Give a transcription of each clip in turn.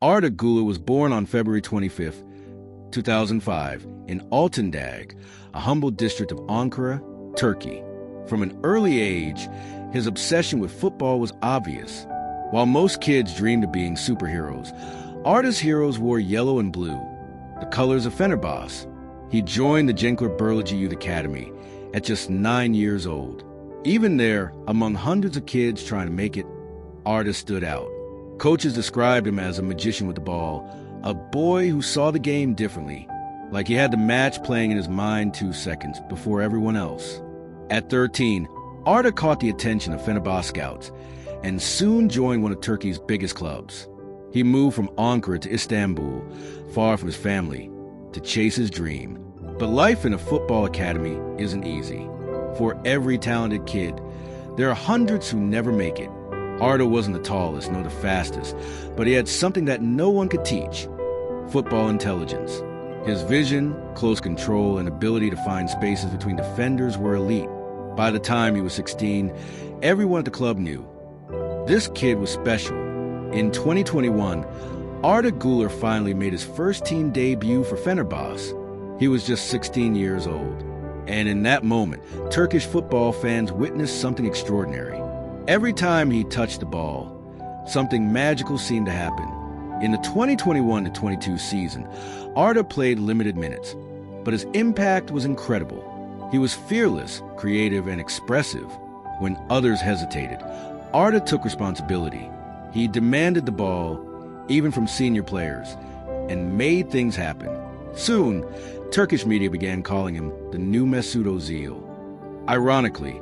Arda Güler was born on February 25, 2005, in Altındag, a humble district of Ankara, Turkey. From an early age, his obsession with football was obvious. While most kids dreamed of being superheroes, Arda's heroes wore yellow and blue, the colors of Fenerbahçe. He joined the Cenkler Burlacı Youth Academy at just 9 years old. Even there, among hundreds of kids trying to make it, Arda stood out. Coaches described him as a magician with the ball, a boy who saw the game differently, like he had the match playing in his mind 2 seconds before everyone else. At 13, Arda caught the attention of Fenerbahçe scouts and soon joined one of Turkey's biggest clubs. He moved from Ankara to Istanbul, far from his family, to chase his dream. But life in a football academy isn't easy. For every talented kid, there are hundreds who never make it. Arda wasn't the tallest nor the fastest, but he had something that no one could teach: football intelligence. His vision, close control, and ability to find spaces between defenders were elite. By the time he was 16, everyone at the club knew this kid was special. In 2021, Arda Güler finally made his first team debut for Fenerbahçe. He was just 16 years old. And in that moment, Turkish football fans witnessed something extraordinary. Every time he touched the ball, something magical seemed to happen. In the 2021-22 season, Arda played limited minutes, but his impact was incredible. He was fearless, creative, and expressive. When others hesitated, Arda took responsibility. He demanded the ball, even from senior players, and made things happen. Soon, Turkish media began calling him the new Mesut Özil. Ironically,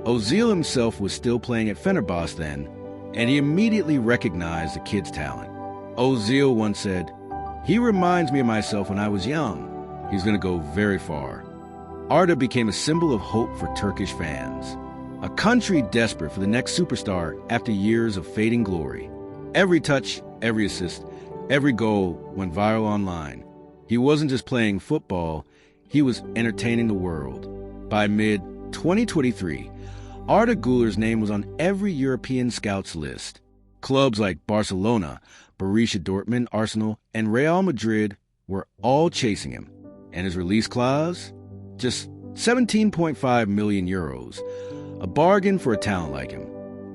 Özil himself was still playing at Fenerbahçe then, and he immediately recognized the kid's talent. Özil once said, "He reminds me of myself when I was young. He's going to go very far." Arda became a symbol of hope for Turkish fans, a country desperate for the next superstar after years of fading glory. Every touch, every assist, every goal went viral online. He wasn't just playing football, he was entertaining the world. By mid-2023, Arda Güler's name was on every European scouts list. Clubs like Barcelona, Borussia Dortmund, Arsenal, and Real Madrid were all chasing him. And his release clause? Just 17.5 million euros, a bargain for a talent like him.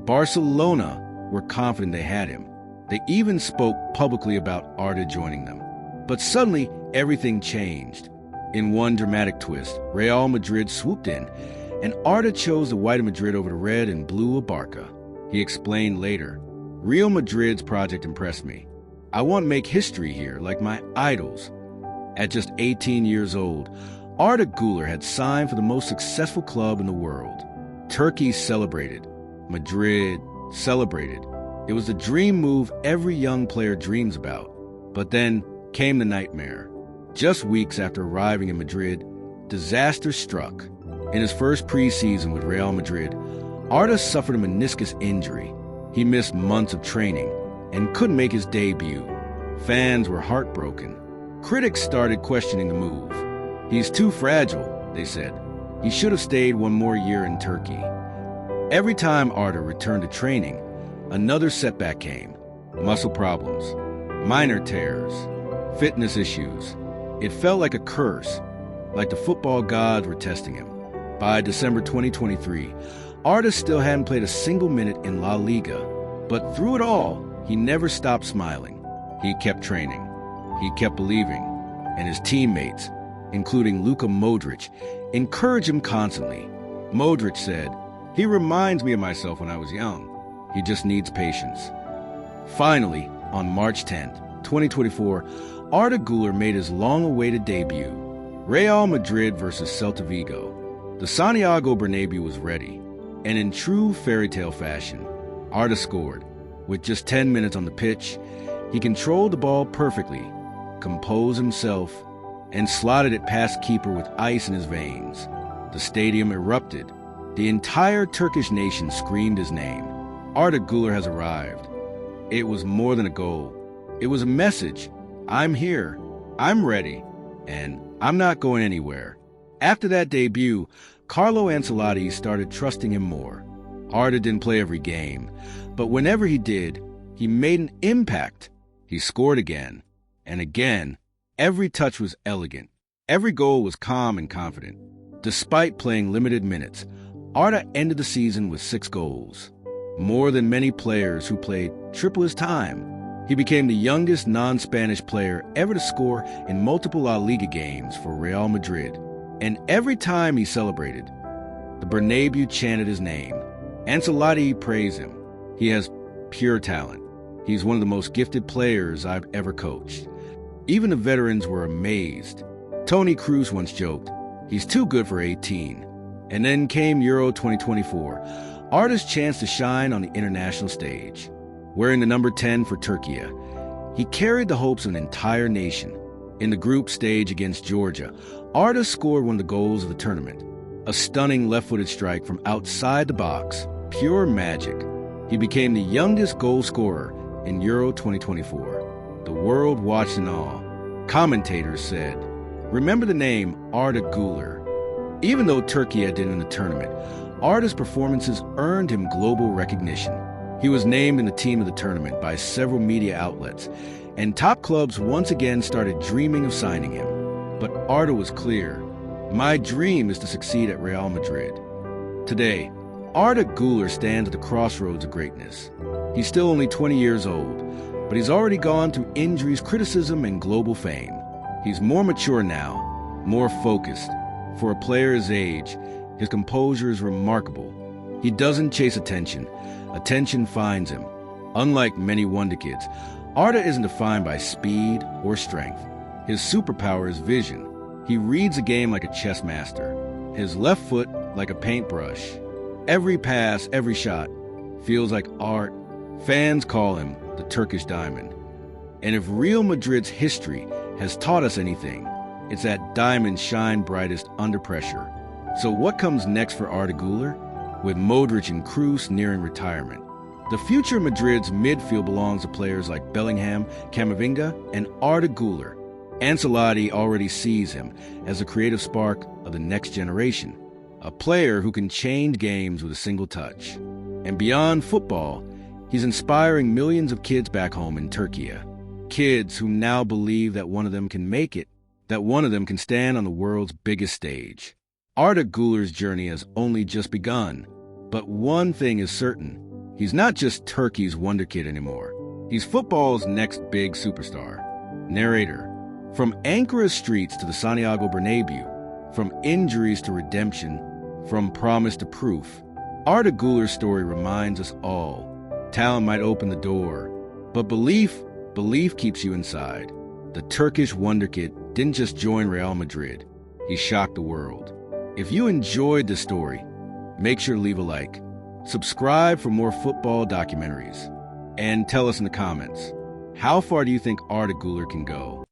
Barcelona were confident they had him. They even spoke publicly about Arda joining them. But suddenly, everything changed. In one dramatic twist, Real Madrid swooped in, and Arda chose the white of Madrid over the red and blue of Barca. He explained later, "Real Madrid's project impressed me. I want to make history here, like my idols." At just 18 years old, Arda Güler had signed for the most successful club in the world. Turkey celebrated. Madrid celebrated. It was the dream move every young player dreams about. But then came the nightmare. Just weeks after arriving in Madrid, disaster struck. In his first preseason with Real Madrid, Arda suffered a meniscus injury. He missed months of training and couldn't make his debut. Fans were heartbroken. Critics started questioning the move. "He's too fragile," they said. "He should have stayed one more year in Turkey." Every time Arda returned to training, another setback came. Muscle problems, minor tears, fitness issues. It felt like a curse, like the football gods were testing him. By December 2023, Arda still hadn't played a single minute in La Liga. But through it all, he never stopped smiling. He kept training. He kept believing. And his teammates, including Luka Modric, encouraged him constantly. Modric said, "He reminds me of myself when I was young. He just needs patience." Finally, on March 10th, 2024, Arda Güler made his long-awaited debut. Real Madrid versus Celta Vigo. The Santiago Bernabéu was ready, and in true fairy tale fashion, Arda scored. With just 10 minutes on the pitch, he controlled the ball perfectly, composed himself, and slotted it past keeper with ice in his veins. The stadium erupted. The entire Turkish nation screamed his name. Arda Güler has arrived. It was more than a goal. It was a message. I'm here. I'm ready. And I'm not going anywhere. After that debut, Carlo Ancelotti started trusting him more. Arda didn't play every game, but whenever he did, he made an impact. He scored again, and again. Every touch was elegant. Every goal was calm and confident. Despite playing limited minutes, Arda ended the season with 6 goals, more than many players who played triple his time. He became the youngest non-Spanish player ever to score in multiple La Liga games for Real Madrid. And every time he celebrated, the Bernabéu chanted his name. Ancelotti praised him. He has pure talent. He's one of the most gifted players I've ever coached. Even the veterans were amazed. Tony Cruz once joked, he's too good for 18. And then came Euro 2024, Arda's chance to shine on the international stage. Wearing the number 10 for Türkiye, he carried the hopes of an entire nation. In the group stage against Georgia, Arda scored one of the goals of the tournament. A stunning left-footed strike from outside the box, pure magic. He became the youngest goal scorer in Euro 2024. The world watched in awe. Commentators said, remember the name Arda Güler. Even though Türkiye didn't win the tournament, Arda's performances earned him global recognition. He was named in the team of the tournament by several media outlets, and top clubs once again started dreaming of signing him. But Arda was clear, my dream is to succeed at Real Madrid. Today, Arda Güler stands at the crossroads of greatness. He's still only 20 years old, but he's already gone through injuries, criticism, and global fame. He's more mature now, more focused. For a player his age, his composure is remarkable. He doesn't chase attention. Attention finds him. Unlike many Wonderkids, Arda isn't defined by speed or strength. His superpower is vision. He reads the game like a chess master. His left foot like a paintbrush. Every pass, every shot feels like art. Fans call him the Turkish diamond. And if Real Madrid's history has taught us anything, it's that diamonds shine brightest under pressure. So what comes next for Arda Güler? With Modric and Kroos nearing retirement, the future of Madrid's midfield belongs to players like Bellingham, Camavinga, and Arda Güler. Ancelotti already sees him as a creative spark of the next generation, a player who can change games with a single touch. And beyond football, he's inspiring millions of kids back home in Türkiye. Kids who now believe that one of them can make it, that one of them can stand on the world's biggest stage. Arda Güler's journey has only just begun. But one thing is certain, he's not just Turkey's Wonderkid anymore. He's football's next big superstar. Narrator, from Ankara's streets to the Santiago Bernabéu, from injuries to redemption, from promise to proof, Arda Güler's story reminds us all. Talent might open the door, but belief keeps you inside. The Turkish Wonderkid didn't just join Real Madrid, he shocked the world. If you enjoyed this story, make sure to leave a like, subscribe for more football documentaries, and tell us in the comments, how far do you think Arda Güler can go?